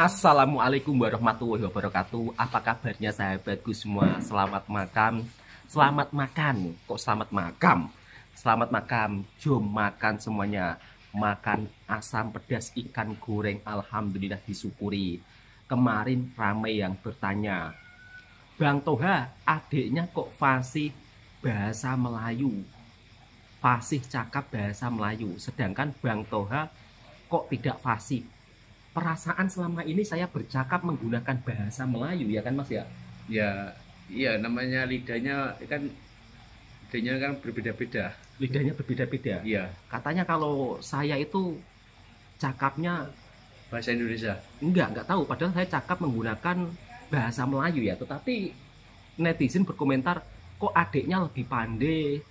Assalamualaikum warahmatullahi wabarakatuh. Apa kabarnya sahabatku semua? Selamat makan. Selamat makan. Kok selamat makan? Selamat makan. Jom makan semuanya. Makan asam pedas ikan goreng. Alhamdulillah disyukuri. Kemarin ramai yang bertanya, Bang Toha, adiknya kok fasih bahasa Melayu? Fasih cakap bahasa Melayu. Sedangkan Bang Toha kok tidak fasih? Perasaan selama ini saya bercakap menggunakan bahasa Melayu, ya kan Mas ya? Ya, iya namanya lidahnya kan berbeda-beda. Lidahnya berbeda-beda. Iya, Katanya kalau saya itu cakapnya bahasa Indonesia. enggak tahu. Padahal saya cakap menggunakan bahasa Melayu ya. Tetapi netizen berkomentar, kok adiknya lebih pandai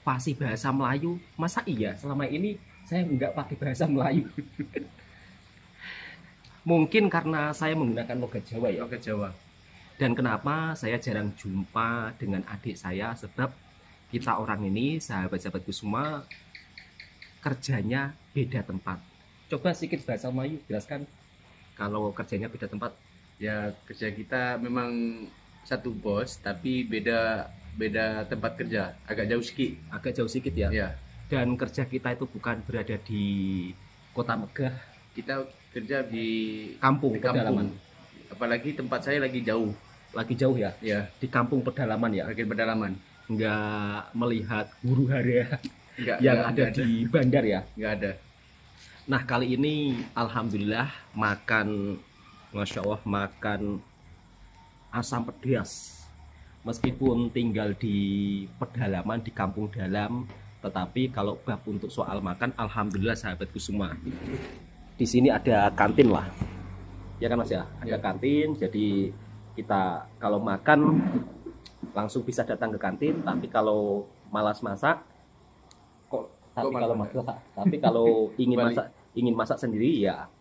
fasih bahasa Melayu. Masa iya selama ini saya enggak pakai bahasa Melayu? Mungkin karena saya menggunakan logat Jawa ya. Oke, Jawa. Dan kenapa saya jarang jumpa dengan adik saya? Sebab kita orang ini, sahabat-sahabatku semua, kerjanya beda tempat. Coba sedikit bahasa Melayu, jelaskan kalau kerjanya beda tempat. Ya, kerja kita memang satu bos, tapi beda beda tempat kerja, agak jauh sedikit. Agak jauh sedikit ya. Ya, Dan kerja kita itu bukan berada di kota megah, kita kerja di kampung di pedalaman. Apalagi tempat saya lagi jauh. Lagi jauh ya, Ya, di kampung pedalaman ya. bagian pedalaman. Nggak melihat huru hara Enggak, yang ada di bandar ya. enggak ada. Nah kali ini alhamdulillah makan, Masya Allah, makan asam pedas. Meskipun tinggal di pedalaman, di kampung dalam, tetapi kalau bab untuk soal makan, alhamdulillah sahabatku semua, di sini ada kantin lah, ya kan Mas ya, ada Ya. kantin. Jadi kita kalau makan langsung bisa datang ke kantin. Tapi kalau malas masak, tapi malas kalau masak? masak, tapi kalau ingin Balik. masak sendiri ya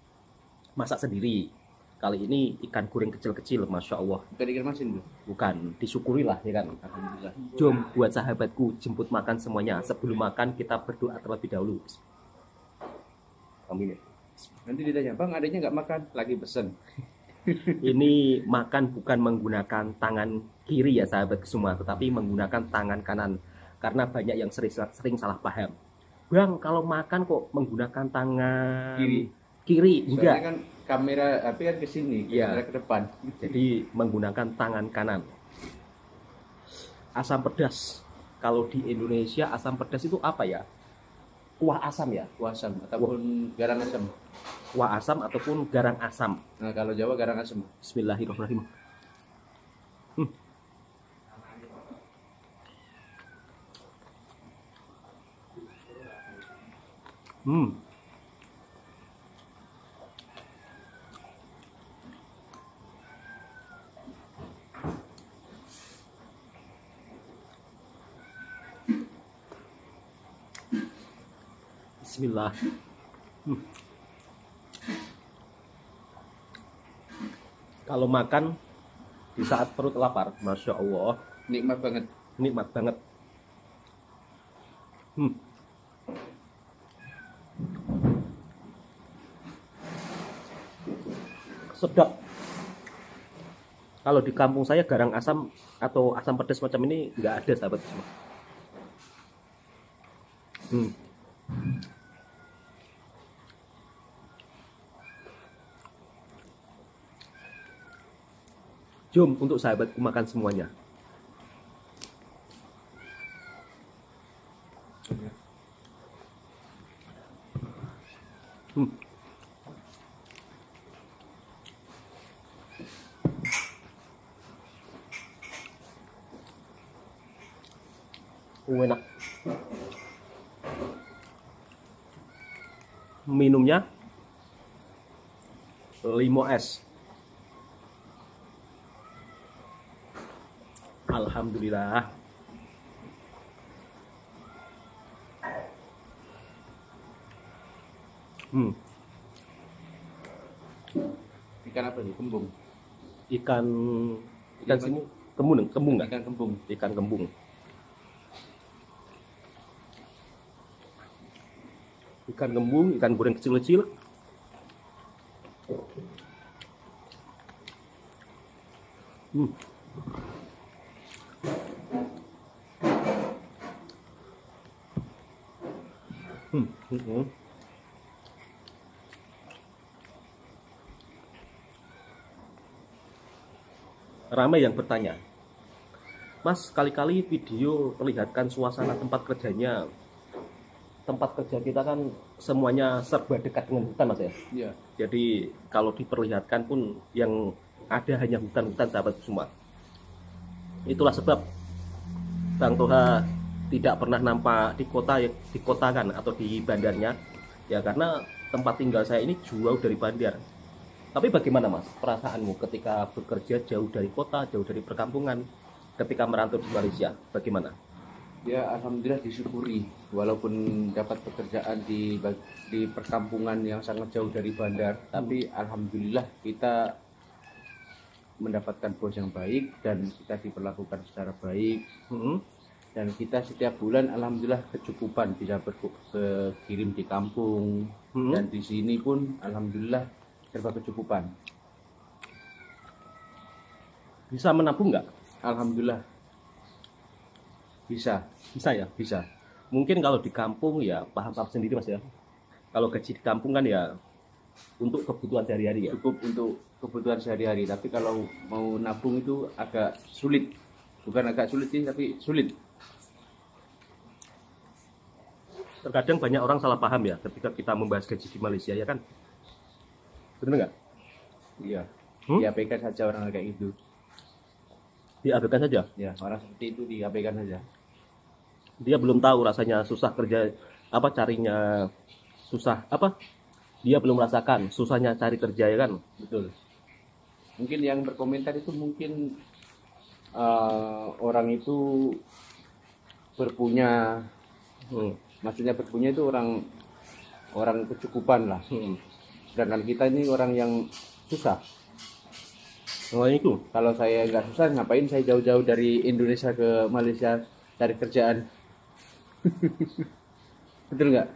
masak sendiri. Kali ini ikan goreng kecil-kecil, Masya Allah. Bukan ikan masin, Bro. Bukan, disyukurilah ya kan. Alhamdulillah. Jom buat sahabatku jemput makan semuanya. Sebelum makan kita berdoa terlebih dahulu. Amin. Nanti ditanya, "Bang, adanya nggak makan?" Lagi pesen. Ini makan bukan menggunakan tangan kiri ya sahabat semua, tetapi menggunakan tangan kanan. Karena banyak yang sering salah paham. Bang, kalau makan kok menggunakan tangan Kiri. Enggak. Soalnya kan kamera HP kan ke sini, Iya. kamera ke depan. Jadi menggunakan tangan kanan. Asam pedas. Kalau di Indonesia asam pedas itu apa ya? Kuah asam ya? Kuah asam ataupun garang asam. Kuah asam ataupun garang asam. Nah, kalau Jawa garang asam. Bismillahirrahmanirrahim. Hmm. Hmm. Bismillah. Hmm. Kalau makan di saat perut lapar, Masya Allah, Nikmat banget. nikmat banget. Hmm. Sedap. Kalau di kampung saya garang asam atau asam pedas macam ini nggak ada sahabat semua. Hmm. Jom untuk sahabatku makan semuanya. Hmm. Enak. Minumnya limo es. Alhamdulillah. Ikan apa nih? Kembung. Ikan sini kembung nggak? Ikan kembung. Ikan kembung. Ikan kembung, ikan goreng kecil-kecil. Hmm. Ramai yang bertanya, Mas, sekali-kali video perlihatkan suasana tempat kerjanya. Tempat kerja kita kan semuanya serba dekat dengan hutan, Mas ya. Iya. Jadi kalau diperlihatkan pun yang ada hanya hutan-hutan, sahabat semua. Itulah sebab Bang Toha tidak pernah nampak di kota kan, atau di bandarnya. Ya karena tempat tinggal saya ini jauh dari bandar. Tapi bagaimana Mas perasaanmu ketika bekerja jauh dari kota, jauh dari perkampungan, ketika merantau di Malaysia? Bagaimana? Ya alhamdulillah disyukuri, walaupun dapat pekerjaan di perkampungan yang sangat jauh dari bandar, tapi alhamdulillah kita mendapatkan bos yang baik dan kita diperlakukan secara baik. Dan kita setiap bulan alhamdulillah kecukupan, bisa berkirim di kampung, dan di sini pun alhamdulillah serba kecukupan. Bisa menabung nggak? Alhamdulillah bisa ya. bisa. Mungkin kalau di kampung ya paham sendiri Mas ya. Kalau gaji di kampung kan ya untuk kebutuhan sehari-hari ya. Cukup untuk kebutuhan sehari-hari, tapi kalau mau nabung itu agak sulit. Bukan agak sulit sih, tapi sulit. Terkadang banyak orang salah paham ya ketika kita membahas gaji di Malaysia ya kan. Benar nggak? Iya. Diabaikan saja orang kayak gitu. Diabaikan saja. Ya, orang seperti itu diabaikan saja. Dia belum tahu rasanya susah kerja, carinya susah dia belum merasakan susahnya cari kerja ya kan. Betul. Mungkin yang berkomentar itu mungkin orang itu berpunya, maksudnya berpunya itu orang kecukupan lah. Sedangkan kita ini orang yang susah. Itu kalau saya nggak susah, ngapain saya jauh-jauh dari Indonesia ke Malaysia cari kerjaan? Betul nggak?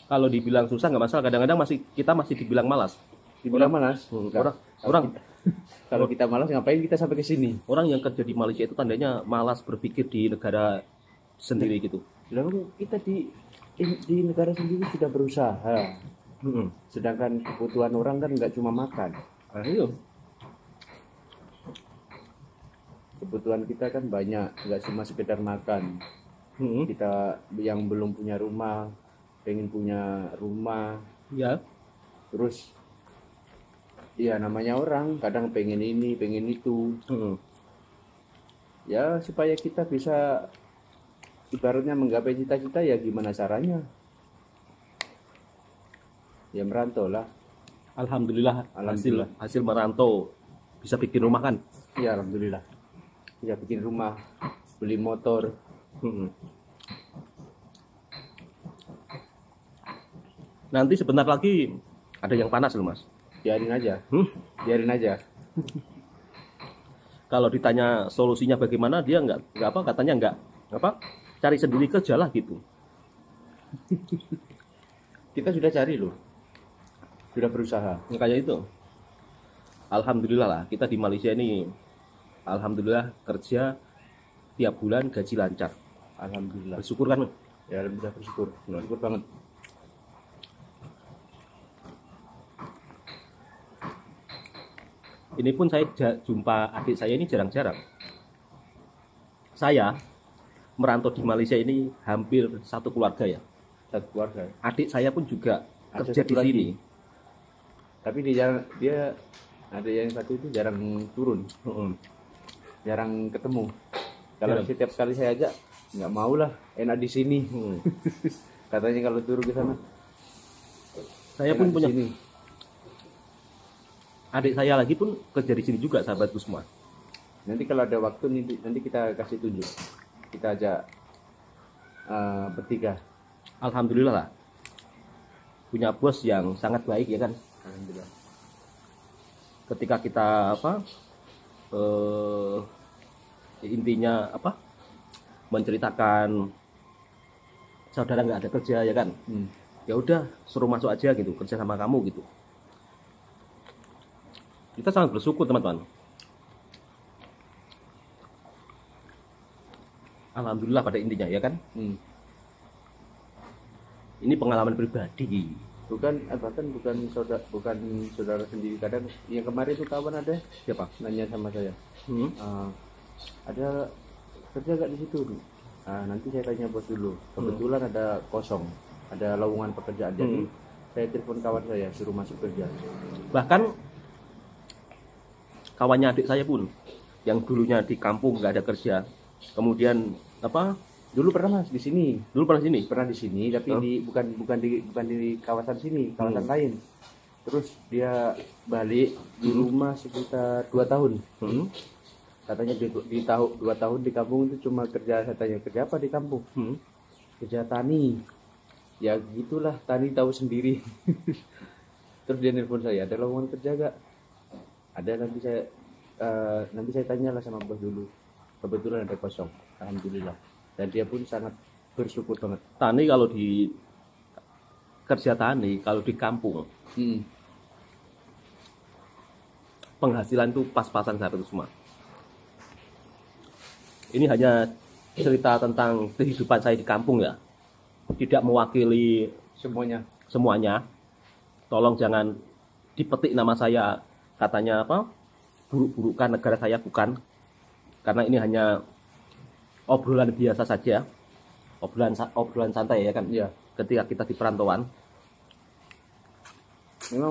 Kalau dibilang susah nggak masalah, kadang-kadang kita masih dibilang malas. Dibilang malas? Kalau kita malas, ngapain kita sampai ke sini? Orang yang kerja di Malaysia itu tandanya malas berpikir di negara sendiri gitu. Kita di negara sendiri sudah berusaha. Sedangkan kebutuhan orang kan nggak cuma makan. Ayo. Kebutuhan kita kan banyak, nggak cuma sekedar makan. Kita yang belum punya rumah pengen punya rumah ya. Terus ya namanya orang kadang pengen ini pengen itu. Ya supaya kita bisa ibaratnya menggapai cita-cita, ya gimana caranya? Ya merantau lah. Alhamdulillah. Hasil merantau bisa bikin rumah kan? Ya alhamdulillah. Bisa bikin rumah, beli motor. Nanti sebentar lagi ada yang panas loh Mas. Biarin aja. Biarin aja. Kalau ditanya solusinya bagaimana, dia katanya cari sendiri kerja lah gitu. Kita sudah cari loh. Sudah berusaha. Ya, kayak itu. Alhamdulillah lah, kita di Malaysia ini alhamdulillah kerja tiap bulan gaji lancar. Alhamdulillah. Bersyukur kan? Ya alhamdulillah bersyukur. Bersyukur banget. Ini pun saya jumpa adik saya ini jarang-jarang. Saya merantau di Malaysia ini hampir satu keluarga ya. Satu keluarga. Adik saya pun juga kerja di lagi sini. Tapi dia ada yang satu itu jarang turun. Jarang ketemu. Kalau setiap kali saya ajak, nggak mau lah, enak di sini. Katanya kalau turun ke sana. Saya pun punya sini. Adik saya lagi pun kerja di sini juga, sahabatku semua. Nanti kalau ada waktu nanti kita kasih tunjuk. Kita ajak bertiga. Alhamdulillah lah. Punya bos yang sangat baik ya kan. Alhamdulillah. Ketika kita intinya menceritakan saudara nggak ada kerja ya kan, ya udah suruh masuk aja gitu, kerja sama kamu gitu. Kita sangat bersyukur teman-teman. Alhamdulillah pada intinya ya kan. Hmm. Ini pengalaman pribadi. Bukan bahkan bukan saudara sendiri. Kadang yang kemarin itu kawan ada Siapa? nanya sama saya, Hmm. ada kerja gak di situ? Nanti saya tanya bos dulu. Kebetulan ada kosong, ada lowongan pekerjaan. Jadi saya telepon kawan saya suruh masuk kerja. Bahkan kawannya adik saya pun yang dulunya di kampung nggak ada kerja, kemudian apa? Dulu pernah mas di sini, Dulu pernah sini. pernah di sini tapi bukan di kawasan sini, kawasan lain. Terus dia balik di rumah sekitar 2 tahun. Katanya di tahun 2 tahun di kampung itu cuma kerja. Saya tanya kerja apa di kampung? Kerja tani. Ya gitulah, tani tahu sendiri. Terus dia nelpon saya, ada lowongan kerja gak? Ada, nanti saya tanyalah sama bos dulu. Kebetulan ada kosong, alhamdulillah. Dan dia pun sangat bersyukur banget. Tani kalau di kerja tani kalau di kampung penghasilan itu pas-pasan saat itu semua. Ini hanya cerita tentang kehidupan saya di kampung ya, tidak mewakili semuanya. Tolong jangan dipetik nama saya katanya apa buruk-burukan negara saya, bukan, karena ini hanya obrolan biasa saja, obrolan santai ya kan. Iya. Ketika kita di perantauan. Memang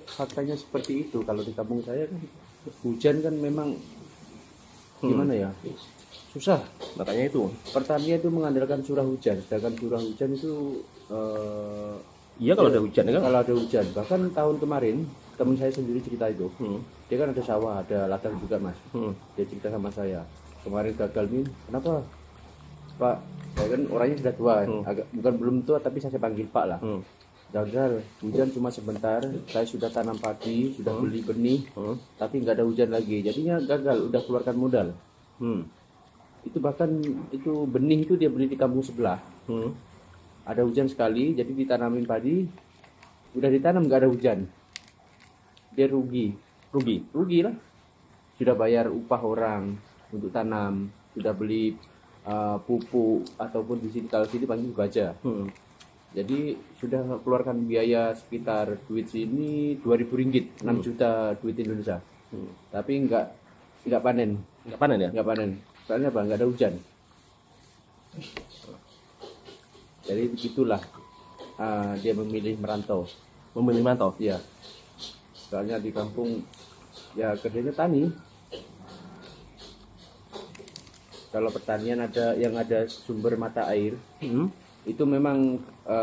faktanya seperti itu. Kalau di kampung saya kan hujan kan memang gimana ya, susah. Makanya itu Pertanian itu mengandalkan curah hujan. Sedangkan curah hujan itu iya kalau ada hujan kan. kalau ada hujan. Bahkan tahun kemarin teman saya sendiri cerita itu. Dia kan ada sawah, ada ladang juga mas. Dia cerita sama saya, kemarin gagal nih. Kenapa Pak? Saya kan orangnya sudah tua, bukan belum tua tapi saya panggil Pak lah. Gagal, hujan cuma sebentar. Saya sudah tanam padi, sudah beli benih, tapi nggak ada hujan lagi. Jadinya gagal, udah keluarkan modal. Itu bahkan itu benih itu dia beli di kampung sebelah. Ada hujan sekali, jadi ditanamin padi, udah ditanam nggak ada hujan. Dia rugi lah. Sudah bayar upah orang untuk tanam, sudah beli pupuk ataupun di sini kalau sini panggil baja. Jadi sudah keluarkan biaya sekitar duit sini 2.000 ringgit, 6 juta duit Indonesia. Tapi nggak panen. Nggak panen ya? Nggak panen. Soalnya apa? Nggak ada hujan. Jadi begitulah dia memilih merantau. Memilih merantau? Iya. Soalnya di kampung ya kerjanya tani. Kalau pertanian ada sumber mata air, itu memang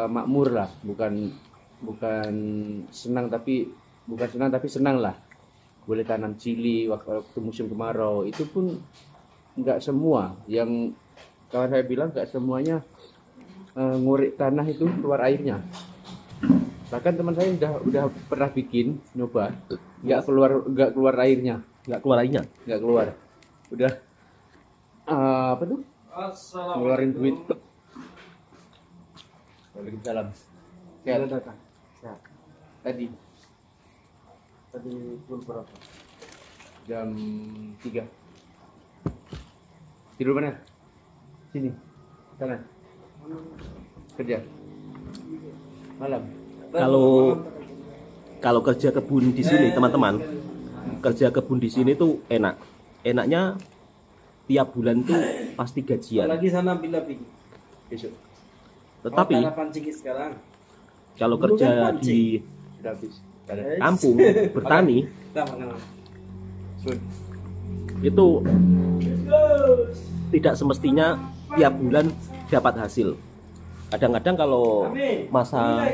makmur lah, bukan senang tapi senang lah. Boleh tanam cili waktu musim kemarau. Itu pun nggak semua. Yang kawan saya bilang nggak semuanya ngurik tanah itu keluar airnya. Bahkan teman saya udah pernah bikin nyoba, nggak keluar airnya. Nggak keluar. Udah apa tuh? Ngeluarin duit. Waalaikumsalam. Sehat. Sehat. Tadi pukul berapa? Jam 3. Tidur mana? Sini. Sana. Kerja. Malam. Kalau kerja kebun di sini teman-teman, kerja kebun di sini tuh enaknya tiap bulan tuh pasti gajian. Lagi sana bila pergi Besok. Tetapi pancing sekarang. kalau kerja di Sudah habis. kampung bertani itu tidak semestinya tiap bulan dapat hasil. Kadang-kadang kalau masa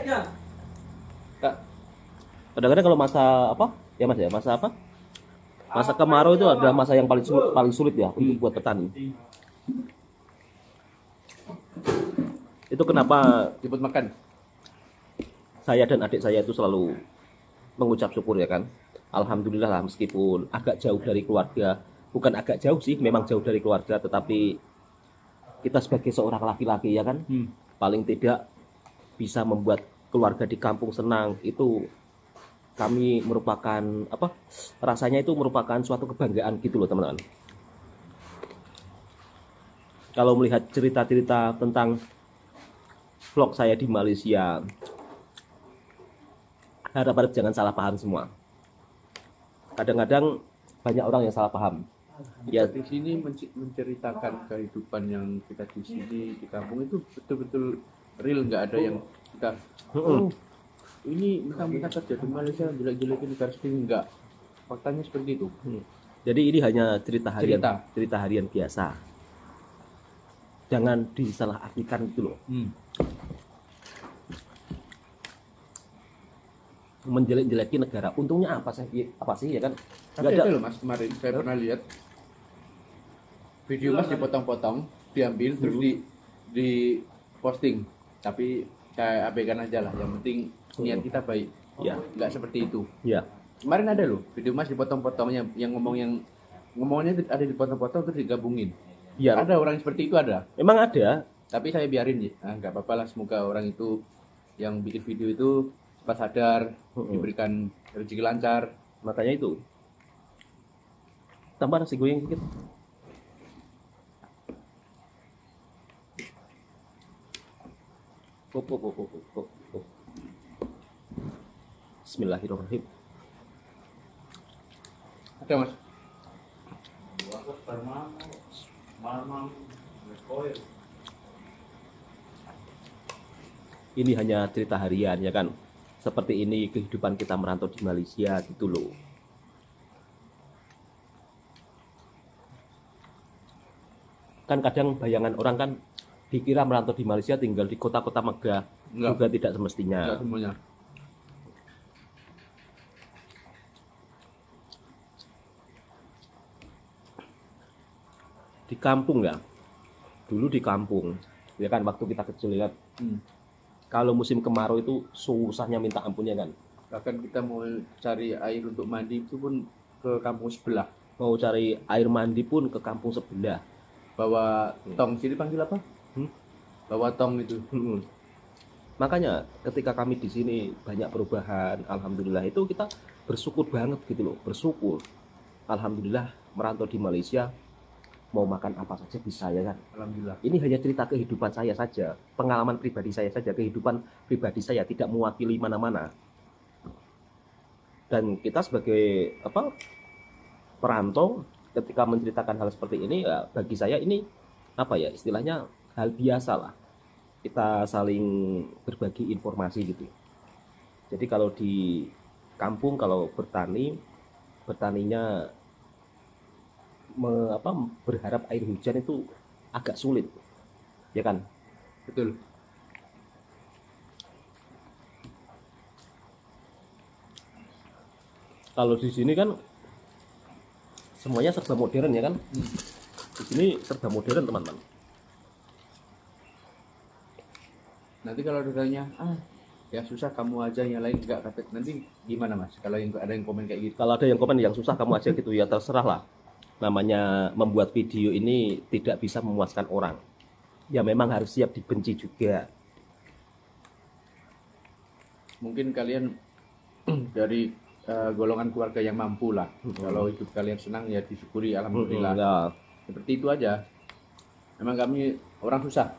masa kemarau itu adalah masa yang paling sulit ya untuk buat petani. Itu kenapa jemput makan. saya dan adik saya itu selalu mengucap syukur ya kan. Alhamdulillah lah, meskipun agak jauh dari keluarga, bukan agak jauh sih, memang jauh dari keluarga, tetapi kita sebagai seorang laki-laki ya kan, paling tidak bisa membuat keluarga di kampung senang. Itu kami merupakan rasanya itu merupakan suatu kebanggaan gitu loh teman-teman. kalau melihat cerita-cerita tentang vlog saya di Malaysia, harap-harap jangan salah paham semua. Kadang-kadang banyak orang yang salah paham. Ya, di sini menceritakan kehidupan yang kita di sini di kampung itu betul-betul real, nggak ada yang kita ini mentang-mentang kerja di Malaysia jelek-jelekin negara sendiri, enggak. Faktanya seperti itu. Jadi ini hanya cerita harian, Cerita. cerita harian biasa. Jangan disalahartikan gitu loh. Menjelek-jelekin negara. Untungnya apa sih ya kan? Nggak Ada loh Mas, kemarin saya pernah lihat video Mas dipotong-potong, diambil terus di posting. Tapi saya abaikan aja lah. Yang penting niat kita baik. Ya. Nggak seperti itu. Ya. Kemarin ada loh video Mas dipotong-potongnya, yang ngomongnya ada dipotong-potong terus digabungin. Ya. Ada orang seperti itu ada. Memang ada. Tapi saya biarin ya. Nggak apa-apa lah, semoga orang itu yang bikin video itu cepat sadar, diberikan rezeki lancar. Makanya itu. Tambah nasi goreng sedikit. Bismillahirrahmanirrahim. Ada Mas. Ini hanya cerita harian ya kan. Seperti ini kehidupan kita merantau di Malaysia gitu loh. Kan kadang bayangan orang kan dikira merantau di Malaysia tinggal di kota-kota megah. Enggak. Juga tidak semestinya. Enggak semuanya. Di kampung ya. Dulu di kampung. Ya kan waktu kita kecil ya. Kalau musim kemarau itu susahnya minta ampun ya kan. Bahkan kita mau cari air untuk mandi itu pun ke kampung sebelah. Mau cari air mandi pun ke kampung sebelah. Bawa tong, sini panggil apa? Bawa tong itu. Makanya ketika kami di sini banyak perubahan, alhamdulillah itu kita bersyukur banget gitu loh, bersyukur. Alhamdulillah merantau di Malaysia mau makan apa saja bisa ya kan. Alhamdulillah. Ini hanya cerita kehidupan saya saja, pengalaman pribadi saya saja, kehidupan pribadi saya tidak mewakili mana-mana. Dan kita sebagai perantau ketika menceritakan hal seperti ini ya, bagi saya ini istilahnya hal biasa lah. Kita saling berbagi informasi gitu. Jadi kalau di kampung kalau bertaninya berharap air hujan itu agak sulit, ya kan? Betul. Kalau di sini kan semuanya serba modern ya kan? Di sini serba modern teman-teman. Nanti kalau ditanya, ya susah kamu aja, yang lain enggak, kata nanti gimana Mas? Kalau yang ada yang komen kayak gitu. Kalau ada yang komen yang susah kamu aja gitu ya terserah lah. Namanya membuat video ini tidak bisa memuaskan orang. Ya memang harus siap dibenci juga. Mungkin kalian dari golongan keluarga yang mampu lah. Kalau hidup kalian senang ya disyukuri, alhamdulillah. Ya. Seperti itu aja. Memang kami orang susah.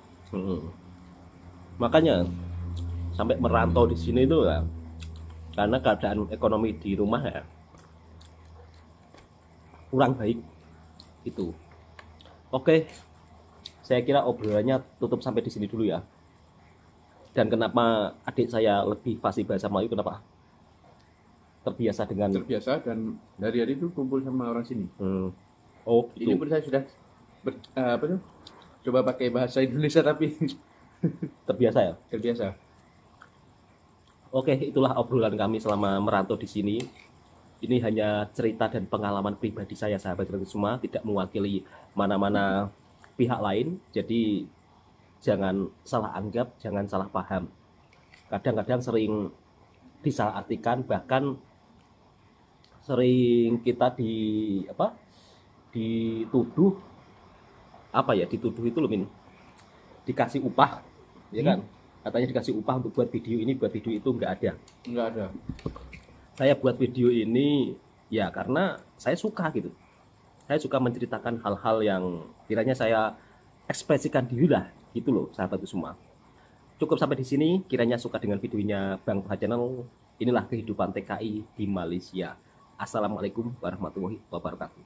Makanya sampai merantau di sini itu ya, karena keadaan ekonomi di rumah ya kurang baik itu. Oke, saya kira obrolannya tutup sampai di sini dulu ya. Dan kenapa adik saya lebih fasih bahasa Melayu, kenapa? Terbiasa dengan Terbiasa dan dari hari itu kumpul sama orang sini. Oh Ini gitu. pun saya sudah coba pakai bahasa Indonesia tapi Terbiasa ya. terbiasa. Oke, itulah obrolan kami selama merantau di sini. Ini hanya cerita dan pengalaman pribadi saya, sahabat semua, tidak mewakili mana-mana pihak lain. Jadi jangan salah anggap, jangan salah paham. Kadang-kadang sering disalahartikan, bahkan sering kita dituduh dituduh itu loh Min, dikasih upah ya kan, katanya dikasih upah untuk buat video ini, buat video itu. Enggak ada. Saya buat video ini ya karena saya suka gitu. Saya suka menceritakan hal-hal yang kiranya saya ekspresikan dirilah gitu loh sahabatku semua. Cukup sampai di sini, kiranya suka dengan videonya Bang Toha Channel. Inilah kehidupan TKI di Malaysia. Assalamualaikum warahmatullahi wabarakatuh.